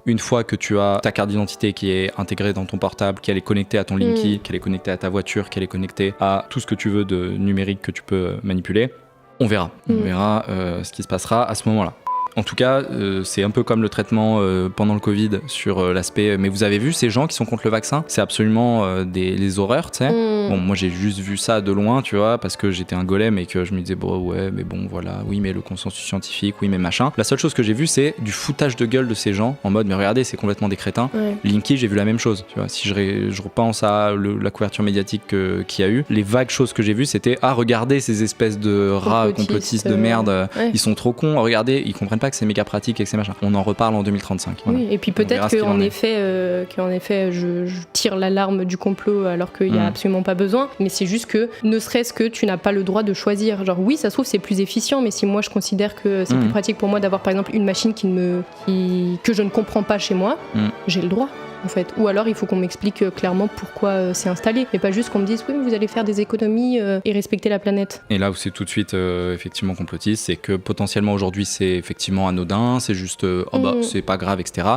une fois que tu as ta carte d'identité qui est intégrée dans ton portable, qu'elle est connectée à ton Linky, qu'elle est connectée à ta voiture, qu'elle est connectée à tout ce que tu veux de numérique que tu peux manipuler, on verra. On verra ce qui se passera à ce moment-là. En tout cas, c'est un peu comme le traitement pendant le Covid sur l'aspect... Mais vous avez vu ces gens qui sont contre le vaccin ? C'est absolument les horreurs, tu sais. Bon, moi j'ai juste vu ça de loin, tu vois, parce que j'étais un golem et que je me disais, bon, ouais, mais bon, voilà, oui, mais le consensus scientifique, oui, mais machin. La seule chose que j'ai vu, c'est du foutage de gueule de ces gens, en mode, mais regardez, c'est complètement des crétins. Linky, j'ai vu la même chose, tu vois. Si je repense à la couverture médiatique qu'il y a eu, les vagues choses que j'ai vues, c'était, ah, regardez ces espèces de rats complotistes de merde, ils sont trop cons, regardez, ils comprennent pas que c'est méga pratique et que c'est machin. On en reparle en 2035. Voilà. Oui, et puis peut-être qu'en effet, je tire l'alarme du complot alors qu'il n'y a absolument pas besoin, mais c'est juste que, ne serait-ce que tu n'as pas le droit de choisir. Genre oui, ça se trouve c'est plus efficient, mais si moi je considère que c'est plus pratique pour moi d'avoir par exemple une machine que je ne comprends pas chez moi, j'ai le droit. En fait. Ou alors il faut qu'on m'explique clairement pourquoi c'est installé, et pas juste qu'on me dise oui mais vous allez faire des économies et respecter la planète. Et là où c'est tout de suite effectivement complotiste, c'est que potentiellement aujourd'hui c'est effectivement anodin, c'est juste c'est pas grave, etc.